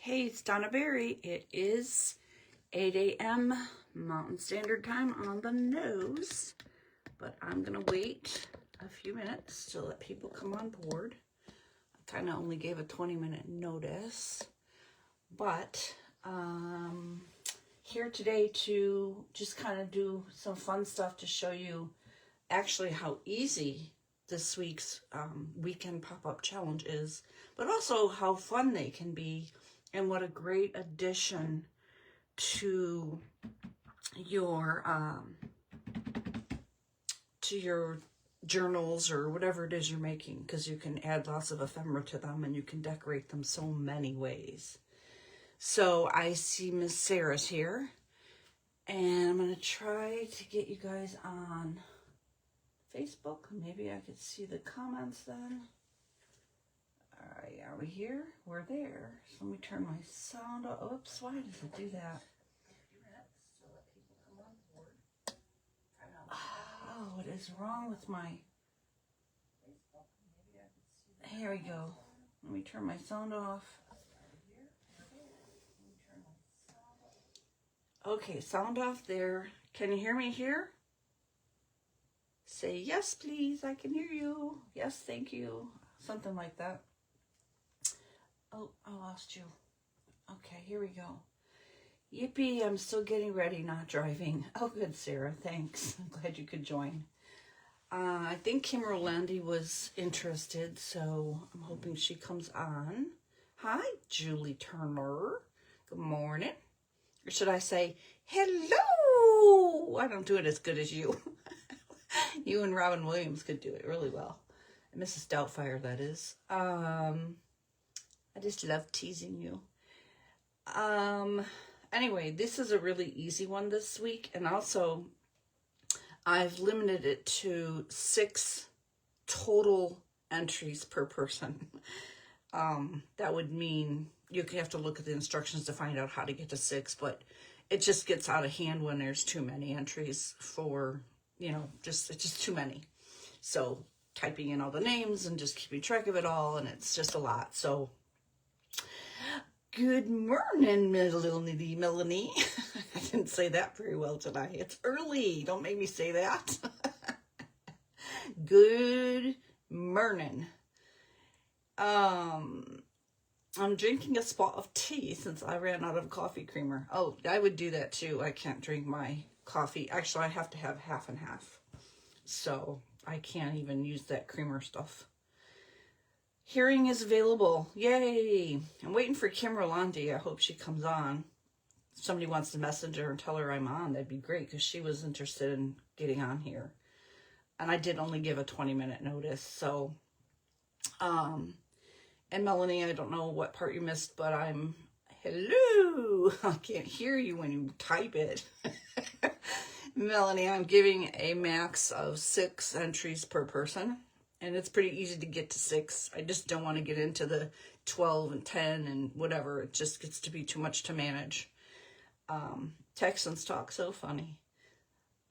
Hey, it's Donna Berry. It is 8 a.m. Mountain Standard Time on the nose, but I'm going to wait a few minutes to let people come on board. I kind of only gave a 20-minute notice, but here today to just kind of do some fun stuff to show you actually how easy this week's weekend pop-up challenge is, but also how fun they can be and what a great addition to your journals or whatever it is you're making, because you can add lots of ephemera to them and you can decorate them so many ways. So I see Miss Sarah's here, and I'm going to try to get you guys on Facebook. Maybe I could see the comments then. All right, are we here? We're there. So let me turn my sound off. Oops, why does it do that? Oh, what is wrong with my... Here we go. Let me turn my sound off. Okay, sound off there. Can you hear me here? Say yes, please. I can hear you. Yes, thank you. Something like that. Oh, I lost you. Okay, here we go. Yippee, I'm still getting ready, not driving. Oh, good, Sarah. Thanks. I'm glad you could join. I think Kim Rolandi was interested, so I'm hoping she comes on. Hi, Julie Turner. Good morning. Or should I say, hello? I don't do it as good as you. You and Robin Williams could do it really well. Mrs. Doubtfire, that is. I just love teasing you. Anyway, this is a really easy one this week. And also, I've limited it to 6 total entries per person. That wowould mean you have to look at the instructions to find out how to get to 6, but it just gets out of hand when there's too many entries for, it's just too many. So typing in all the names and just keeping track of it all, and it's just a lot. So good morning, Melanie. I didn't say that very well tonight. It's early. Don't make me say that. Good morning. I'm drinking a spot of tea since I ran out of coffee creamer. Oh, I would do that too. I can't drink my coffee. Actually, I have to have half and half. So I can't even use that creamer stuff. Hearing is available. Yay. I'm waiting for Kim Rolandi. I hope she comes on. If somebody wants to message her and tell her I'm on, that'd be great, because she was interested in getting on here. And I did only give a 20-minute notice. So, and Melanie, I don't know what part you missed, but I'm, hello. I can't hear you when you type it. Melanie, I'm giving a max of 6 entries per person. And it's pretty easy to get to 6. I just don't want to get into the 12 and 10 and whatever. It just gets to be too much to manage. Texans talk so funny.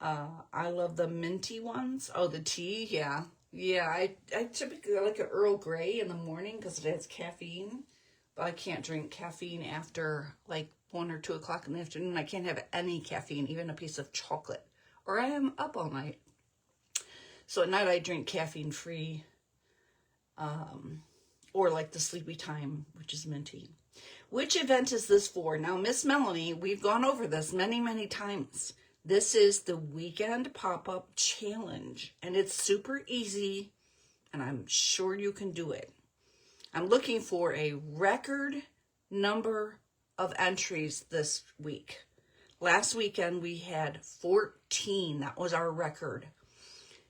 I love the minty ones. Oh, the tea, yeah. Yeah, I typically like an Earl Grey in the morning because it has caffeine. But I can't drink caffeine after like 1 or 2 o'clock in the afternoon. I can't have any caffeine, even a piece of chocolate, or I am up all night. So at night I drink caffeine-free, or like the Sleepy Time, which is minty. Which event is this for? Now, Miss Melanie, we've gone over this many, many times. This is the Weekend Pop-Up Challenge, and it's super easy, and I'm sure you can do it. I'm looking for a record number of entries this week. Last weekend we had 14. That was our record.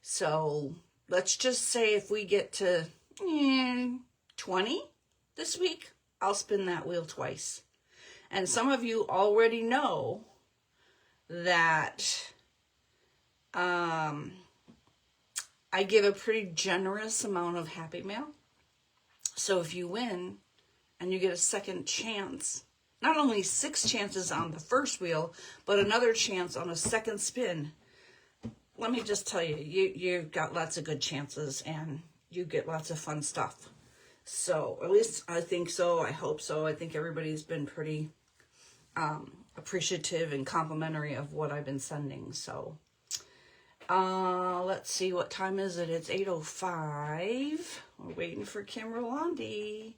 So let's just say if we get to 20 this week, I'll spin that wheel twice. And some of you already know that I give a pretty generous amount of Happy Mail. So if you win and you get a second chance, not only 6 chances on the first wheel, but another chance on a second spin, let me just tell you, you've got lots of good chances and you get lots of fun stuff. So, at least I think so. I hope so. I think everybody's been pretty appreciative and complimentary of what I've been sending. So, let's see, what time is it? It's 8:05. We're waiting for Kim Rolandi.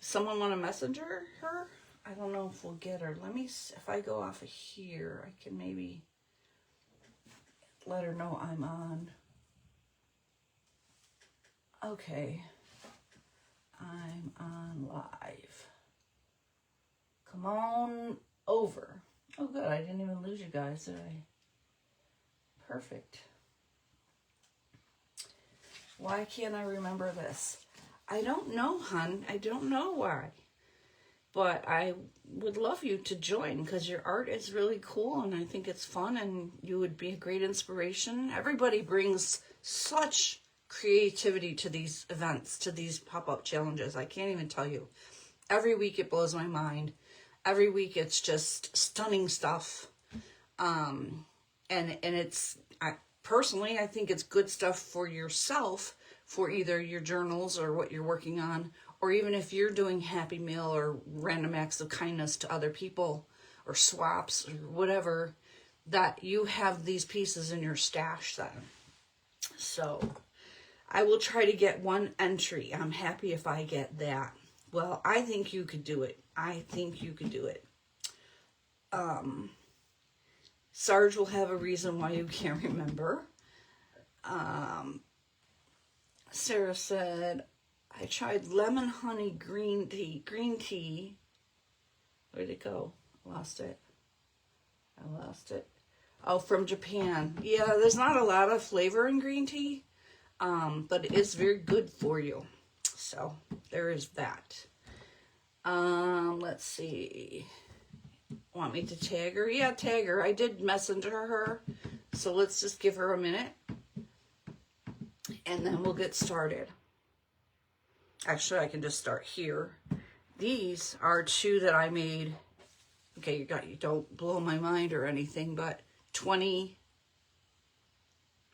Someone want to messenger her? I don't know if we'll get her. Let me see if I go off of here, I can maybe let her know I'm on. Okay. I'm on live. Come on over. Oh, good. I didn't even lose you guys, did I? Perfect. Why can't I remember this? I don't know, hon. I don't know why. But I would love you to join because your art is really cool and I think it's fun and you would be a great inspiration. Everybody brings such creativity to these events, to these pop-up challenges. I can't even tell you. Every week it blows my mind. Every week it's just stunning stuff. And it's, personally, I think it's good stuff for yourself, for either your journals or what you're working on, or even if you're doing Happy Meal or random acts of kindness to other people or swaps or whatever, that you have these pieces in your stash then. So I will try to get one entry. I'm happy if I get that. Well, I think you could do it. I think you could do it. Sarge will have a reason why you can't remember. Sarah said, I tried lemon honey green tea. Where'd it go? I lost it. Oh, from Japan. Yeah, there's not a lot of flavor in green tea, but it is very good for you. So there is that. Let's see. Want me to tag her? Yeah, tag her. I did messenger her. So let's just give her a minute. And then we'll get started. Actually, I can just start here. These are two that I made. Okay, you don't blow my mind or anything, but 20.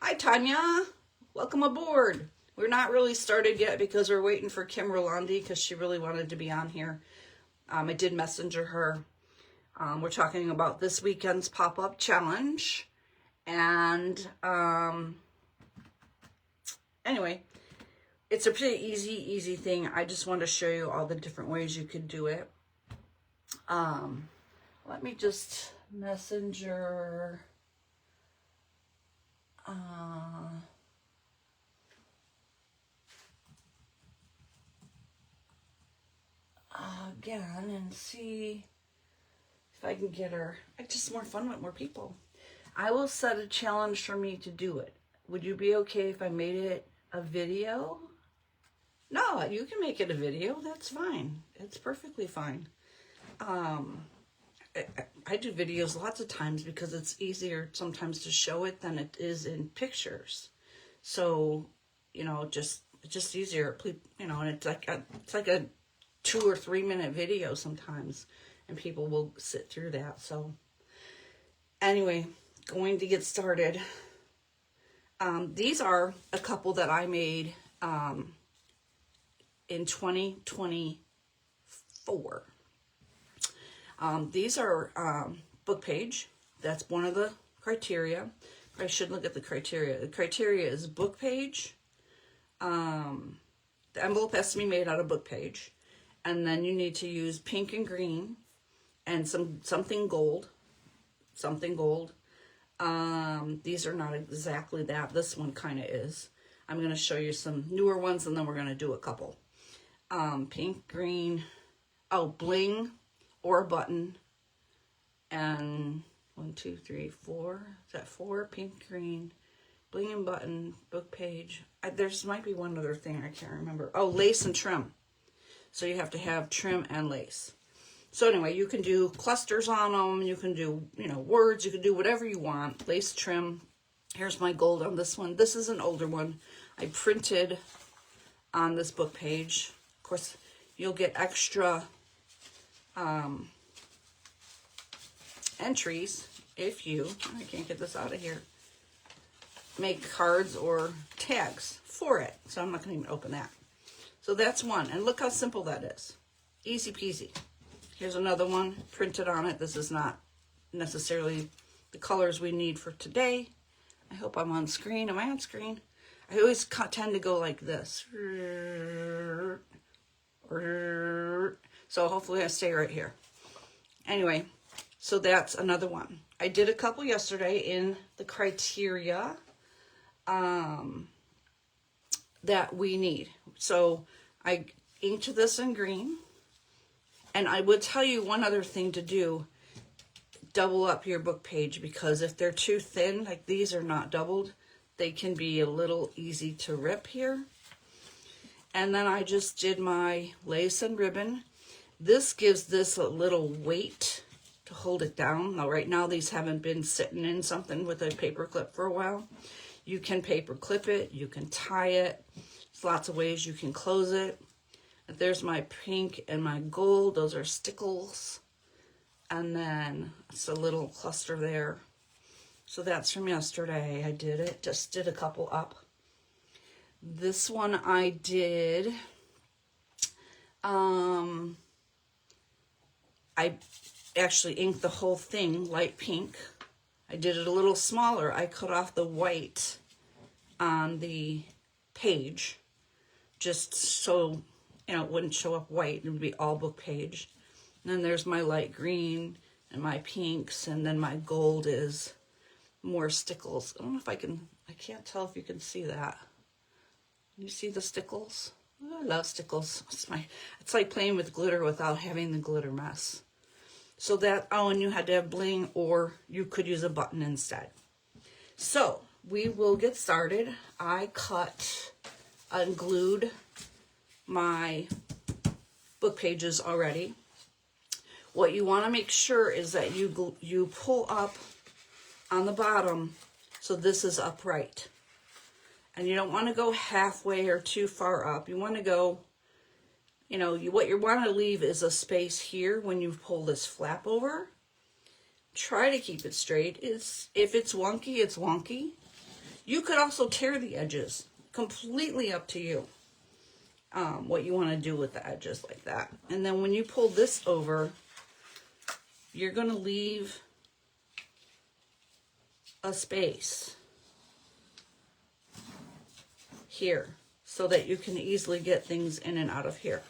Hi, Tanya. Welcome aboard. We're not really started yet because we're waiting for Kim Rolandi because she really wanted to be on here. I did messenger her. We're talking about this weekend's pop-up challenge. And anyway, it's a pretty easy thing. I just want to show you all the different ways you could do it. Let me just messenger again and see if I can get her. It's just more fun with more people. I will set a challenge for me to do it. Would you be okay if I made it a video? No, you can make it a video. That's fine. It's perfectly fine. I do videos lots of times because it's easier sometimes to show it than it is in pictures. So, you know, it's just easier, you know, and it's like a 2 or 3 minute video sometimes, and people will sit through that. So anyway, going to get started. These are a couple that I made in 2024. These are book page. That's one of the criteria. I should look at the criteria. The criteria is book page. The envelope has to be made out of book page. And then you need to use pink and green and something gold. These are not exactly that. This one kind of is. I'm going to show you some newer ones and then we're going to do a couple. Pink, green, bling or a button. And 1, 2, 3, 4. Is that 4? Pink, green, bling and button, book page. There's might be one other thing I can't remember. Oh, lace and trim. So you have to have trim and lace. So anyway, you can do clusters on them. You can do, you know, words. You can do whatever you want. Lace, trim. Here's my gold on this one. This is an older one. I printed on this book page. Of course, you'll get extra entries if you, I can't get this out of here, make cards or tags for it. So I'm not going to even open that. So that's one. And look how simple that is. Easy peasy. Here's another one printed on it. This is not necessarily the colors we need for today. I hope I'm on screen. Am I on screen? I always tend to go like this. So hopefully I stay right here. Anyway, so that's another one. I did a couple yesterday in the criteria that we need. So I inked this in green. And I would tell you one other thing to do. Double up your book page, because if they're too thin, like these are not doubled, they can be a little easy to rip here. And then I just did my lace and ribbon. This gives this a little weight to hold it down. Now, right now, these haven't been sitting in something with a paper clip for a while. You can paper clip it. You can tie it. There's lots of ways you can close it. There's my pink and my gold. Those are stickles. And then it's a little cluster there. So that's from yesterday. I did it. Just did a couple up. This one I did. I actually inked the whole thing light pink. I did it a little smaller. I cut off the white on the page just so, you know, it wouldn't show up white. It would be all book page. And then there's my light green and my pinks, and then my gold is more stickles. I don't know if I can't tell if you can see that. You see the stickles? Oh, I love stickles. It's like playing with glitter without having the glitter mess. So that, oh, and you had to have bling, or you could use a button instead. So we will get started. I cut and glued my book pages already. What you want to make sure is that you pull up on the bottom so this is upright. And you don't want to go halfway or too far up. You want to go, you know, what you want to leave is a space here when you pull this flap over. Try to keep it straight. If it's wonky, it's wonky. You could also tear the edges. Completely up to you. What you want to do with the edges like that. And then when you pull this over, you're going to leave a space here so that you can easily get things in and out of here.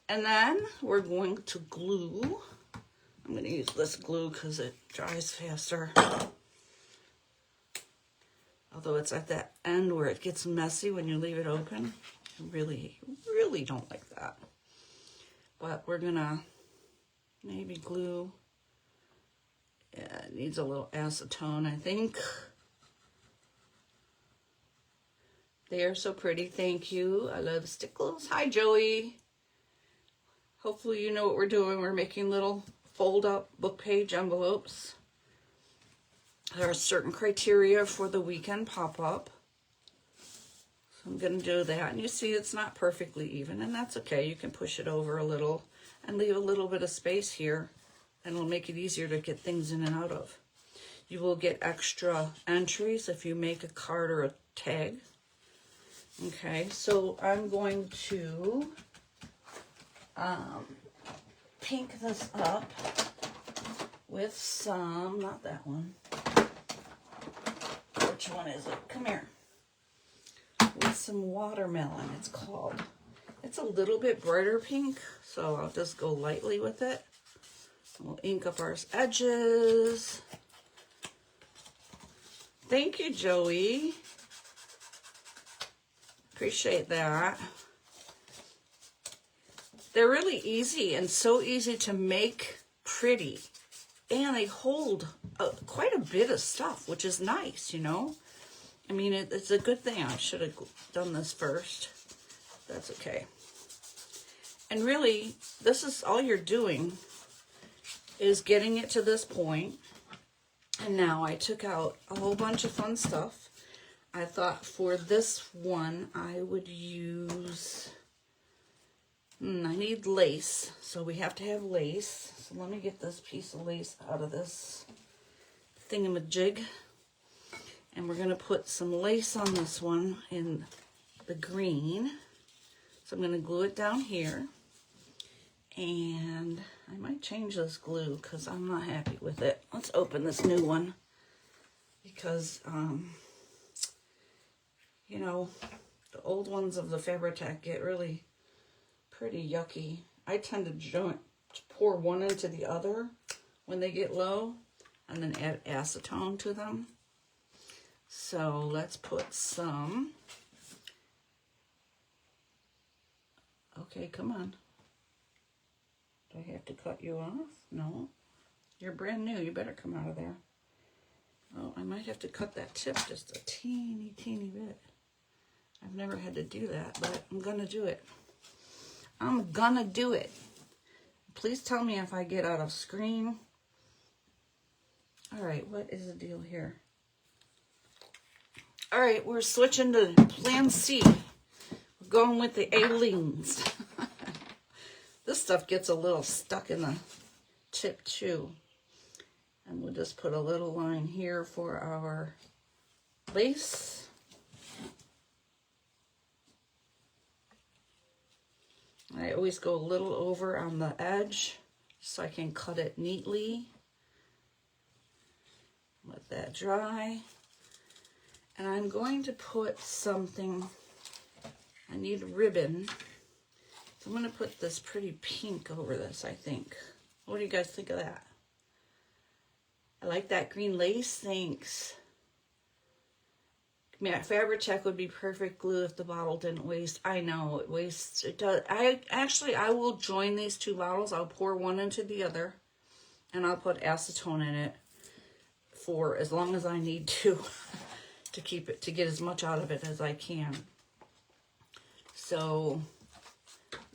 And then we're going to glue. I'm going to use this glue because it dries faster. Although it's at that end where it gets messy when you leave it open. I really, really don't like that. But we're going to maybe glue. Yeah, it needs a little acetone, I think. They are so pretty. Thank you. I love stickles. Hi, Joey. Hopefully you know what we're doing. We're making little fold-up book page envelopes. There are certain criteria for the weekend pop-up. So I'm going to do that. And you see it's not perfectly even, and that's okay. You can push it over a little and leave a little bit of space here, and it'll make it easier to get things in and out of. You will get extra entries if you make a card or a tag. Okay, so I'm going to pink this up with some, not that one. Which one is it? Come here. With some watermelon, it's called. It's a little bit brighter pink, so I'll just go lightly with it. We'll ink up our edges. Thank you, Joey. Appreciate that. They're really easy and so easy to make pretty. And they hold quite a bit of stuff, which is nice, you know. I mean, it's a good thing. I should have done this first. That's okay. And really, this is all you're doing is getting it to this point. And now I took out a whole bunch of fun stuff. I thought for this one, I would use, I need lace. So we have to have lace. So let me get this piece of lace out of this thingamajig. And we're going to put some lace on this one in the green. So I'm going to glue it down here. And I might change this glue because I'm not happy with it. Let's open this new one. Because, you know, the old ones of the Fabri-Tac get really pretty yucky. I tend to pour one into the other when they get low and then add acetone to them. So let's put some. Okay, come on. Do I have to cut you off? No. You're brand new. You better come out of there. Oh, I might have to cut that tip just a teeny bit. I've never had to do that, but I'm gonna do it. I'm gonna do it. Please tell me if I get out of screen. All right, what is the deal here? All right, we're switching to Plan C. We're going with the Alings. This stuff gets a little stuck in the tip too. And we'll just put a little line here for our lace. I always go a little over on the edge so I can cut it neatly. Let that dry. And I'm going to put something, I need ribbon. So I'm going to put this pretty pink over this, I think. What do you guys think of that? I like that green lace, thanks. Yeah, Fabri-Tac would be perfect glue if the bottle didn't waste. I know, it wastes, it does. I will join these two bottles. I'll pour one into the other, and I'll put acetone in it for as long as I need to keep it, to get as much out of it as I can. So,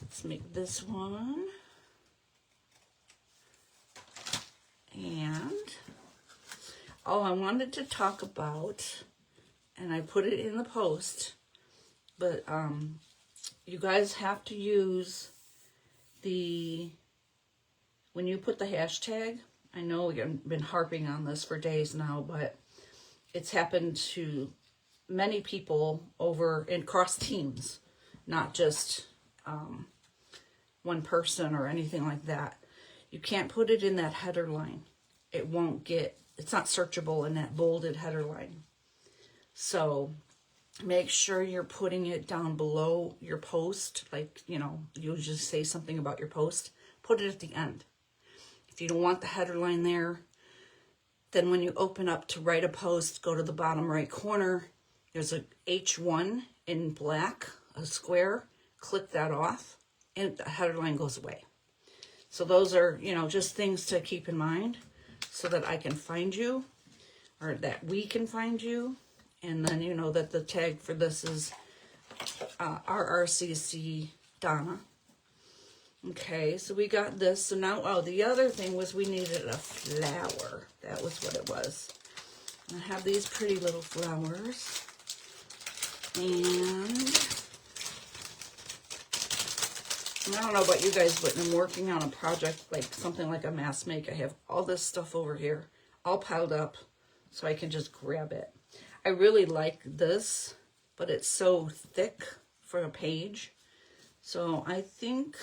let's make this one. And, oh, I wanted to talk about, and I put it in the post, but you guys have to use the, when you put the hashtag, I know we've been harping on this for days now, but it's happened to many people over and across teams, not just one person or anything like that. You can't put it in that header line. It won't get, it's not searchable in that bolded header line. So make sure you're putting it down below your post. Like, you know, you'll just say something about your post. Put it at the end. If you don't want the header line there, then when you open up to write a post, go to the bottom right corner. There's a H1 in black, a square. Click that off, and the header line goes away. So those are, you know, just things to keep in mind so that I can find you, or that we can find you. And then you know that the tag for this is RRCC Donna. Okay, so we got this. So now, oh, the other thing was we needed a flower. That was what it was. I have these pretty little flowers. And I don't know about you guys, but I'm working on a project like something like a mask make. I have all this stuff over here all piled up so I can just grab it. I really like this, but it's so thick for a page. So I think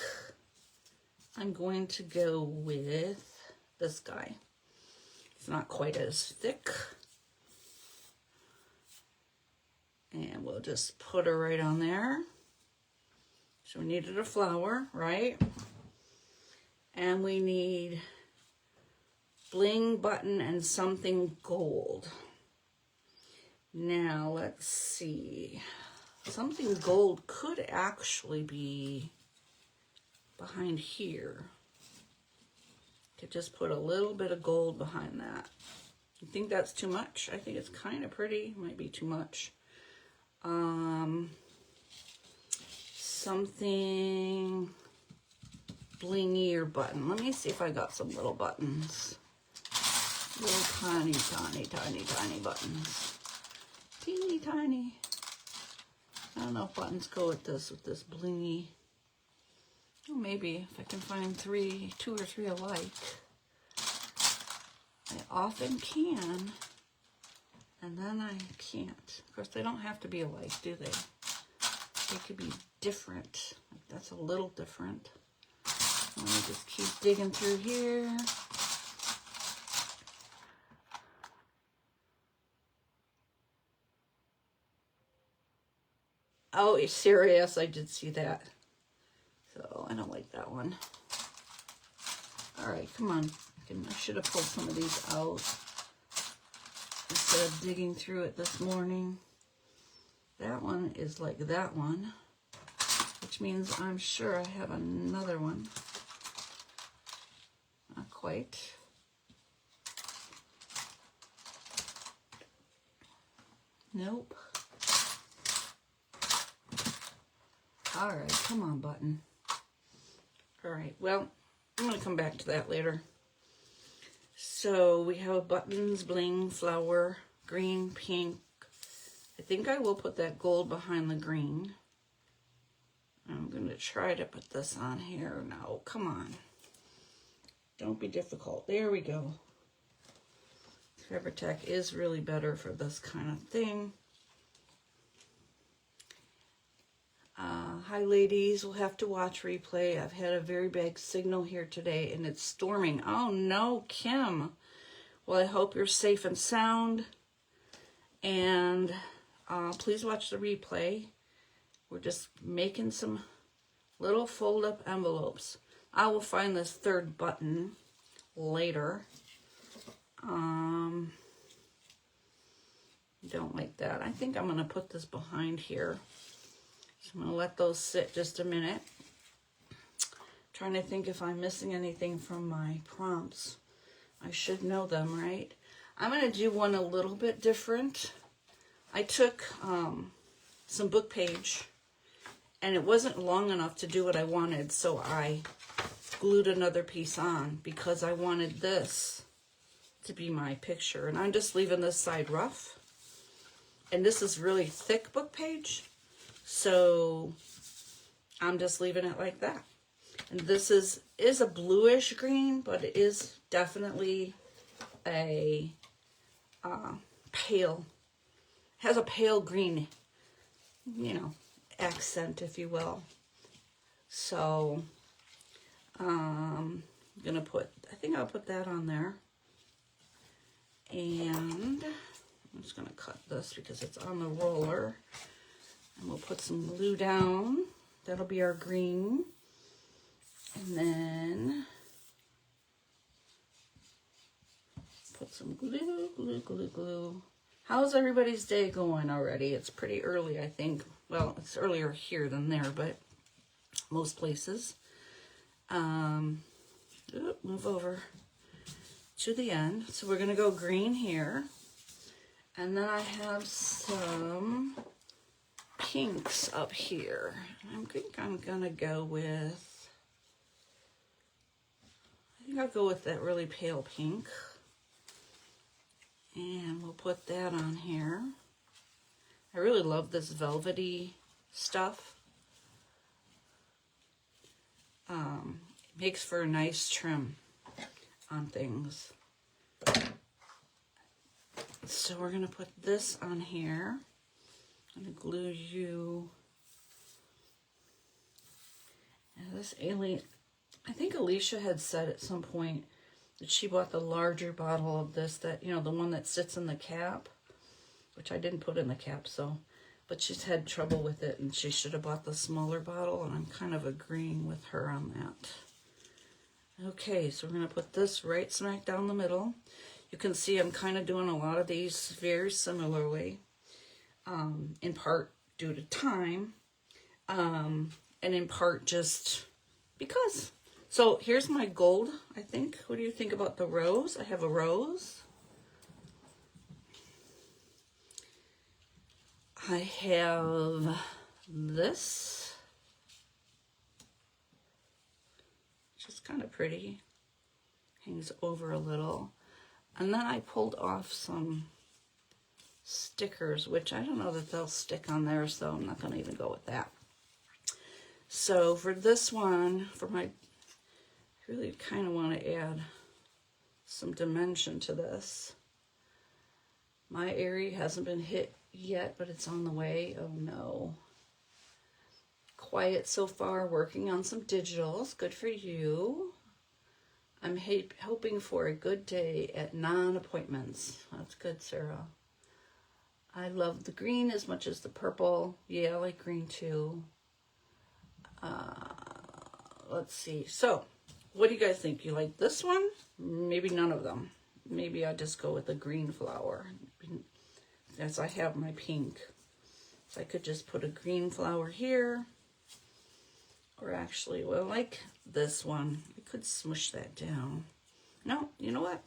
I'm going to go with this guy. It's not quite as thick. And we'll just put her right on there. So we needed a flower, right? And we need bling button and something gold. Now, let's see. Something gold could actually be behind here. Could just put a little bit of gold behind that. You think that's too much? I think it's kind of pretty. Might be too much. Something blingy or button. Let me see if I got some little buttons. Little tiny buttons. Teeny tiny. I don't know if buttons go with this blingy. Oh, maybe if I can find two or three alike. I often can, and then I can't. Of course, they don't have to be alike, do they? They could be different. That's a little different. Let me just keep digging through here. Oh, it's serious. I did see that. So I don't like that one. All right, come on. I should have pulled some of these out instead of digging through it this morning. That one is like that one, which means I'm sure I have another one. Not quite. Nope. All right, come on, button. All right, well, I'm going to come back to that later. So we have buttons, bling, flower, green, pink. I think I will put that gold behind the green. I'm going to try to put this on here. No, come on. Don't be difficult. There we go. Fabri-Tac is really better for this kind of thing. Hi ladies, we'll have to watch replay. I've had a very bad signal here today and it's storming. Oh no, Kim. Well, I hope you're safe and sound. And please watch the replay. We're just making some little fold-up envelopes. I will find this third button later. Don't like that. I think I'm going to put this behind here. So I'm going to let those sit just a minute. Trying to think if I'm missing anything from my prompts. I should know them, right? I'm going to do one a little bit different. I took some book page and it wasn't long enough to do what I wanted, so I glued another piece on because I wanted this to be my picture. And I'm just leaving this side rough. And this is really thick book page, so I'm just leaving it like that. And this is a bluish green, but it is definitely a pale, has a pale green, you know, accent, if you will. So I'm gonna put, I think I'll put that on there. And I'm just gonna cut this because it's on the roller. And we'll put some glue down. That'll be our green. And then put some glue, glue, glue, glue. How's everybody's day going already? It's pretty early, I think. Well, it's earlier here than there, but most places. Move over to the end. So we're gonna go green here. And then I have some pinks up here. I think I'm gonna go with, I think I'll go with that really pale pink. And we'll put that on here. I really love this velvety stuff. It makes for a nice trim on things. So we're gonna put this on here. I'm gonna glue you. And this alien, I think Alicia had said at some point that she bought the larger bottle of this, that, you know, the one that sits in the cap, which I didn't put in the cap, so, but she's had trouble with it and she should have bought the smaller bottle, and I'm kind of agreeing with her on that. Okay, so we're gonna put this right smack down the middle. You can see I'm kind of doing a lot of these very similarly, in part due to time, and in part just because. So here's my gold, I think. What do you think about the rose? I have a rose. I have this, which is kind of pretty. Hangs over a little. And then I pulled off some stickers, which I don't know that they'll stick on there, so I'm not going to even go with that. So for this one, for my, I really kind of want to add some dimension to this. My area hasn't been hit yet, but it's on the way. Oh no. Quiet so far, working on some digitals. Good for you. I'm hoping for a good day at non-appointments. That's good, Sarah. I love the green as much as the purple. Yeah, I like green too. Let's see. So, what do you guys think? You like this one? Maybe none of them. Maybe I'll just go with the green flower, as I have my pink. So I could just put a green flower here. Or actually, well, like this one. I could smush that down. No, you know what?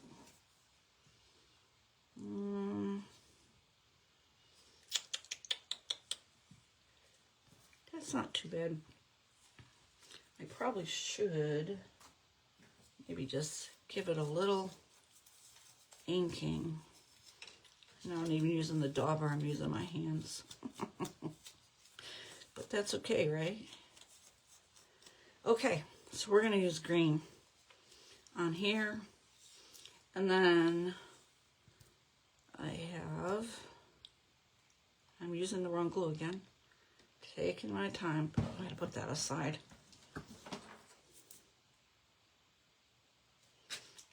That's not too bad. I probably should maybe just give it a little inking. Now I'm even using the dauber, I'm using my hands. But that's okay, right? Okay, so we're going to use green on here. And then I'm using the wrong glue again. Taking my time. I'm going to put that aside.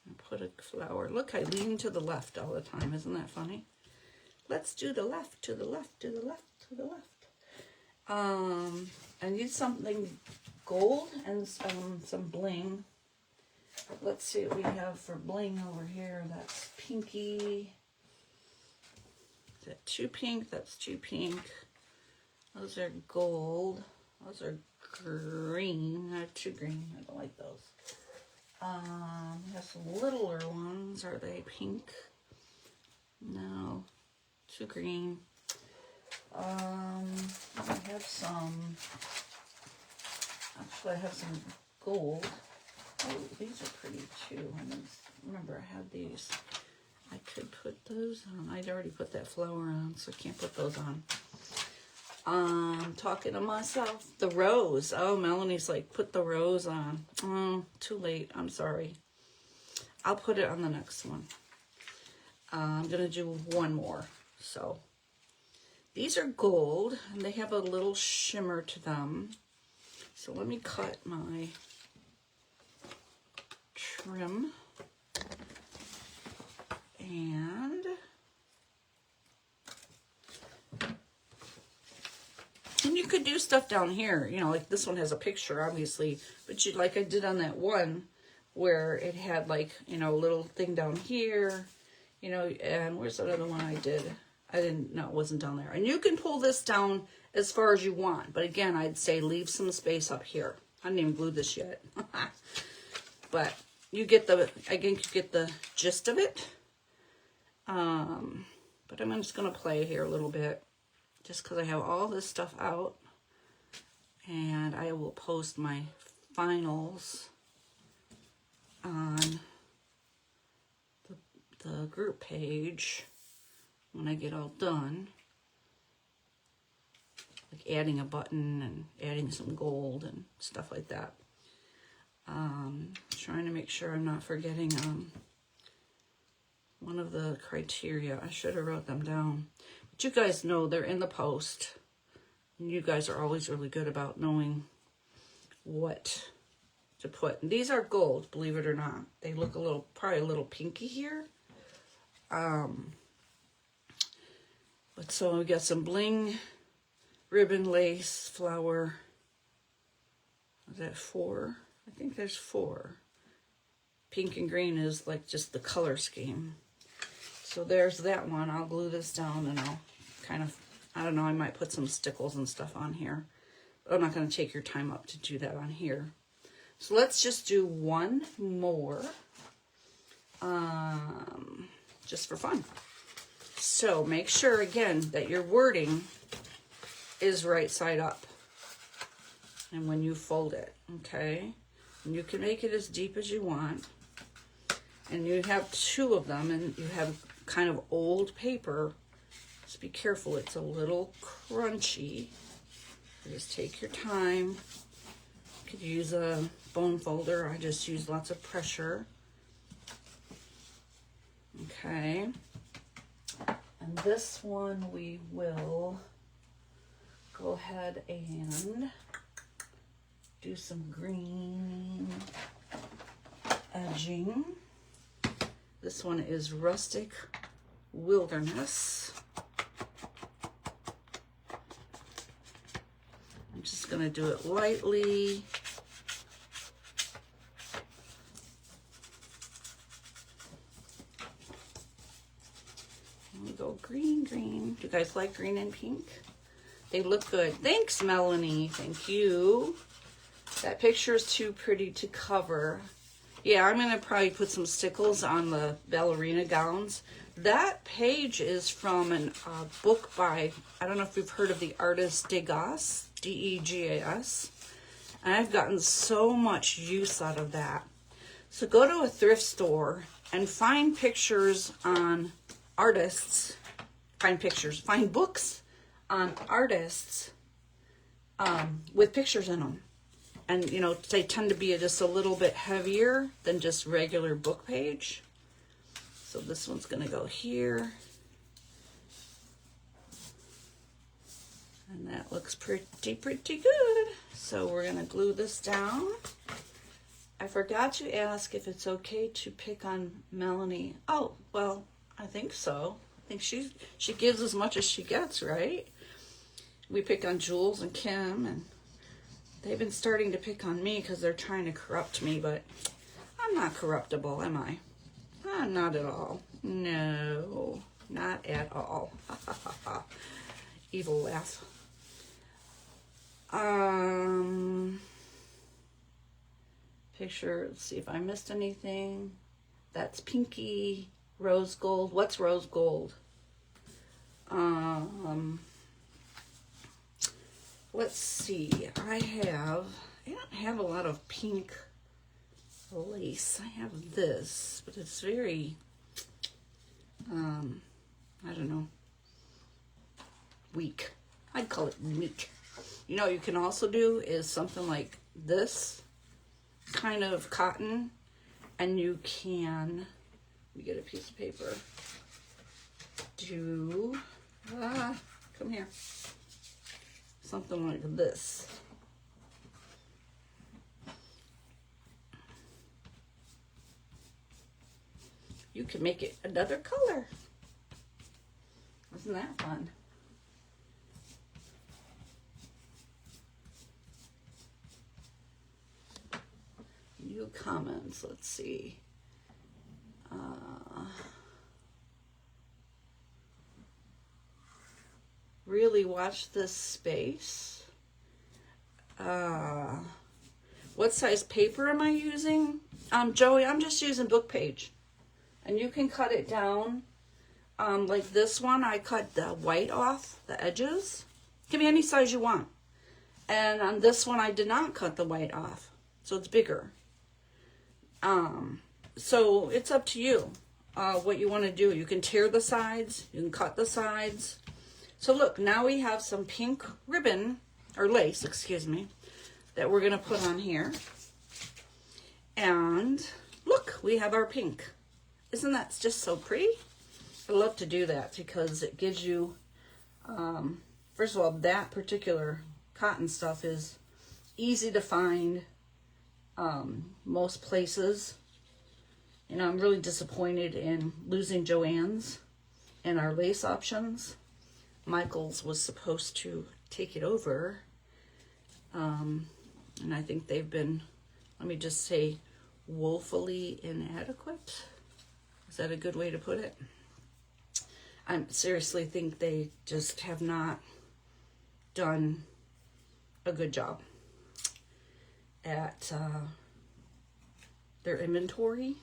And put a flower. Look, I lean to the left all the time. Isn't that funny? Let's do the left, to the left, to the left, to the left. I need something gold and some bling. Let's see what we have for bling over here. That's pinky. Is that too pink? That's too pink. Those are gold. Those are green. They're too green. I don't like those. We have some littler ones. Are they pink? No. Too green. I have some. Actually, I have some gold. Oh, these are pretty too. I remember I had these. I could put those on. I'd already put that flower on, so I can't put those on. Talking to myself. The rose. Oh, Melanie's like, put the rose on. Oh, too late. I'm sorry. I'll put it on the next one. I'm going to do one more. So, these are gold, and they have a little shimmer to them. So let me cut my trim. And you could do stuff down here, you know, like this one has a picture, obviously, but you, like I did on that one, where it had like, you know, a little thing down here, you know, and where's that other one I did? I didn't, no, it wasn't down there. And you can pull this down as far as you want, but again, I'd say leave some space up here. I didn't even glue this yet. But you get the, I think you get the gist of it. But I'm just going to play here a little bit, just because I have all this stuff out. And I will post my finals on the group page when I get all done. Like adding a button and adding some gold and stuff like that. Trying to make sure I'm not forgetting one of the criteria. I should have wrote them down. But you guys know they're in the post. And you guys are always really good about knowing what to put. And these are gold, believe it or not. They look a little, probably a little pinky here. But so we got some bling, ribbon, lace, flower. Is that 4? I think there's 4. Pink and green is like just the color scheme. So there's that one. I'll glue this down and I'll kind of, I don't know, I might put some stickles and stuff on here. But I'm not going to take your time up to do that on here. So let's just do one more. Just for fun. So make sure, again, that your wording is right side up. And when you fold it, okay? And you can make it as deep as you want. And you have 2 of them, and you have kind of old paper. Just be careful, it's a little crunchy. Just take your time. You could use a bone folder. I just use lots of pressure. Okay. And this one we will go ahead and do some green edging. This one is Rustic Wilderness. I'm just going to do it lightly. We go green, green. Do you guys like green and pink? They look good. Thanks, Melanie. Thank you. That picture is too pretty to cover. Yeah, I'm going to probably put some stickles on the ballerina gowns. That page is from a book by, I don't know if you've heard of the artist Degas, D-E-G-A-S. And I've gotten so much use out of that. So go to a thrift store and find pictures on artists. Find books on artists with pictures in them. And, you know, they tend to be just a little bit heavier than just regular book page. So this one's going to go here. And that looks pretty good. So we're going to glue this down. I forgot to ask if it's okay to pick on Melanie. Oh, well, I think so. I think she gives as much as she gets, right? We pick on Jules and Kim, and they've been starting to pick on me because they're trying to corrupt me, but I'm not corruptible, am I? Not at all. No, not at all. Evil laugh. Picture, let's see if I missed anything. That's Pinky, rose gold. What's rose gold? Let's see. I don't have a lot of pink lace. I have this, but it's very, I don't know, weak. I'd call it weak. You know what you can also do is something like this kind of cotton, and you can, let me get a piece of paper, do, come here, something like this. You can make it another color. Isn't that fun? New comments, let's see. Really watch this space. What size paper am I using? Joey, I'm just using book page. And you can cut it down. Like this one, I cut the white off, the edges. Give me any size you want. And on this one, I did not cut the white off. So it's bigger. So it's up to you what you want to do. You can tear the sides. You can cut the sides. So look, now we have some pink ribbon, or lace, excuse me, that we're going to put on here. And look, we have our pink. Isn't that just so pretty? I love to do that because it gives you, first of all, that particular cotton stuff is easy to find most places. You know, I'm really disappointed in losing Joann's and our lace options. Michael's was supposed to take it over. And I think they've been, let me just say, woefully inadequate. Is that a good way to put it? I seriously think they just have not done a good job at their inventory.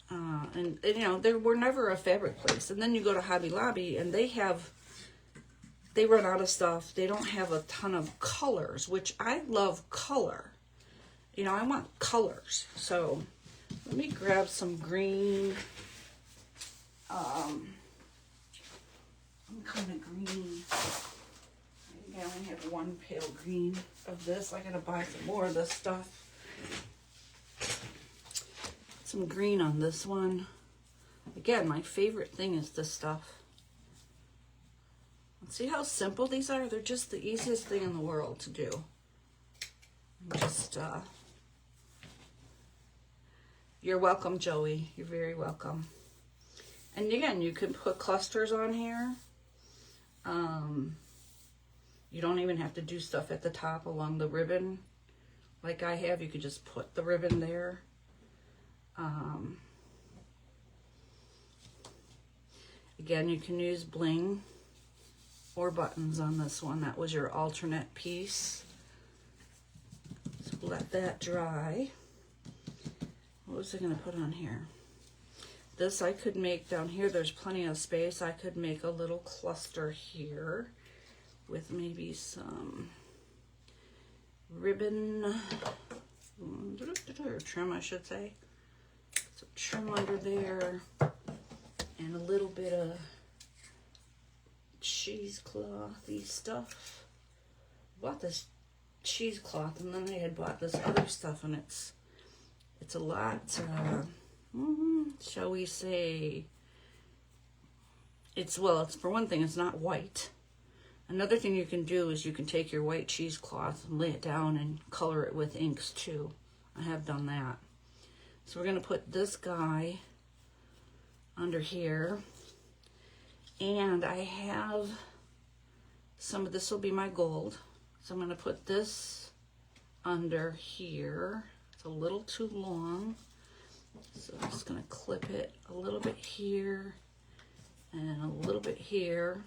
And you know, they were never a fabric place. And then you go to Hobby Lobby and they run out of stuff. They don't have a ton of colors, which I love color. You know, I want colors. So let me grab some green. I'm kind of green. I think I only have one pale green of this. I gotta buy some more of this stuff. Some green on this one. Again, my favorite thing is this stuff. See how simple these are? They're just the easiest thing in the world to do. Just, you're welcome, Joey. You're very welcome. And again, you can put clusters on here. You don't even have to do stuff at the top along the ribbon like I have. You could just put the ribbon there. Again, you can use bling or buttons on this one. That was your alternate piece. So let that dry. What was I going to put on here? This I could make down here. There's plenty of space. I could make a little cluster here with maybe some ribbon, or trim, I should say. Some trim under there, and a little bit of cheeseclothy stuff. Bought this cheesecloth, and then I had bought this other stuff, and it's a lot. Shall we say? It's for one thing, it's not white. Another thing you can do is you can take your white cheesecloth and lay it down and color it with inks too. I have done that. So we're going to put this guy under here. And I have some of this will be my gold. So I'm going to put this under here. It's a little too long. So I'm just going to clip it a little bit here and a little bit here.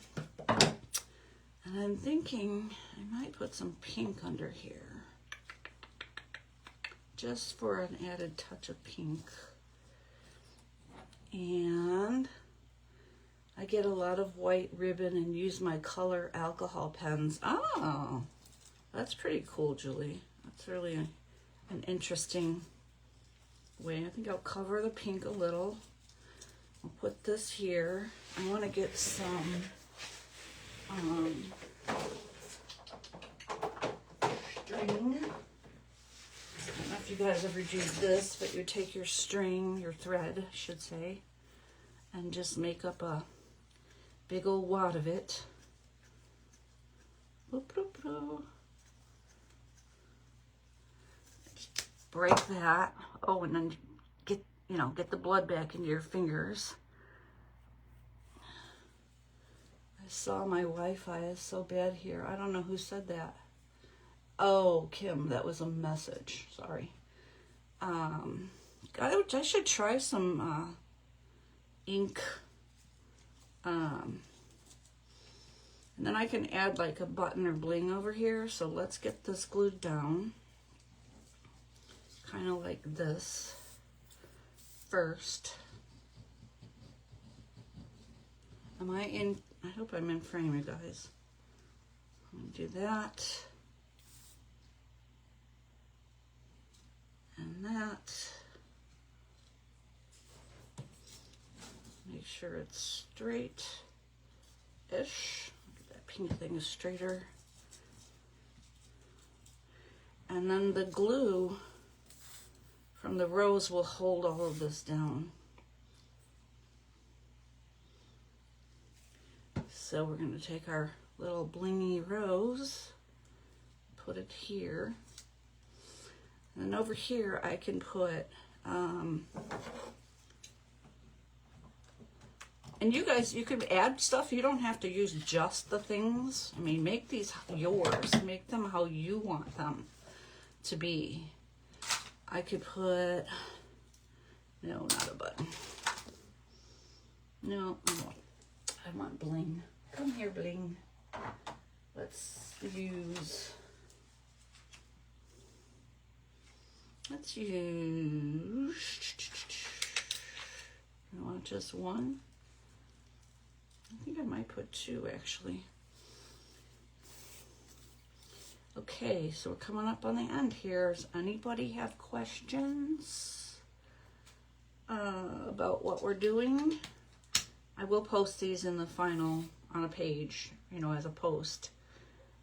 And I'm thinking I might put some pink under here, just for an added touch of pink. And I get a lot of white ribbon and use my color alcohol pens. Oh, that's pretty cool, Julie. That's really an interesting way. I think I'll cover the pink a little. I'll put this here. I want to get some string. I don't know if you guys ever do this, but you take your string, your thread, I should say, and just make up a big old wad of it. Break that. Oh, and then get the blood back into your fingers. I saw my Wi-Fi is so bad here. I don't know who said that. Oh, Kim, that was a message. Sorry. I should try some ink. And then I can add like a button or bling over here. So let's get this glued down. Kind of like this first. Am I in? I hope I'm in frame, you guys. I'm gonna do that. And that. Make sure it's straight-ish. That pink thing is straighter. And then the glue from the rose will hold all of this down. So we're going to take our little blingy rose, put it here. And over here I can put, and you guys, you could add stuff. You don't have to use just the things. I mean, make these yours. Make them how you want them to be. I could put, no, not a button. No, I want bling. Come here, bling. Let's use, I want just one. I think I might put two, actually. Okay, so we're coming up on the end here. Does anybody have questions about what we're doing? I will post these in the final on a page, as a post.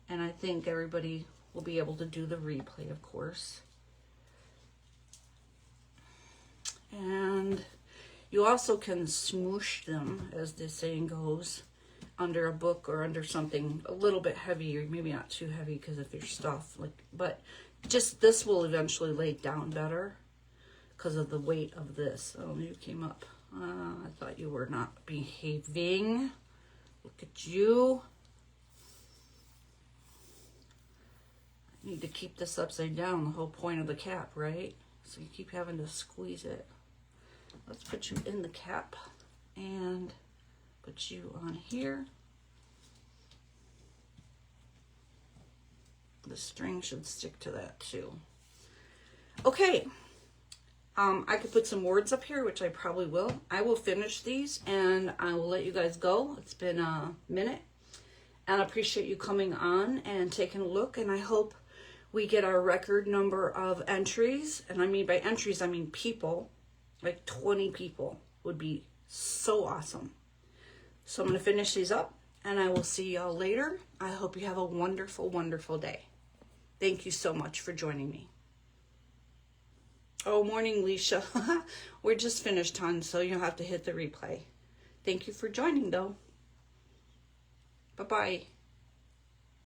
And I think everybody will be able to do the replay, of course. And you also can smoosh them, as the saying goes, under a book or under something a little bit heavy, or maybe not too heavy because of your stuff. But Just this will eventually lay down better because of the weight of this. Oh, you came up. I thought you were not behaving. Look at you. I need to keep this upside down, the whole point of the cap, right? So you keep having to squeeze it. Let's put you in the cap and put you on here. The string should stick to that too. Okay. I could put some words up here, which I probably will. I will finish these and I will let you guys go. It's been a minute. And I appreciate you coming on and taking a look. And I hope we get our record number of entries. And I mean by entries, I mean people. Like 20 people would be so awesome. So I'm going to finish these up and I will see y'all later. I hope you have a wonderful, wonderful day. Thank you so much for joining me. Oh, morning, Leisha. We're just finished, hon, so you'll have to hit the replay. Thank you for joining, though. Bye-bye.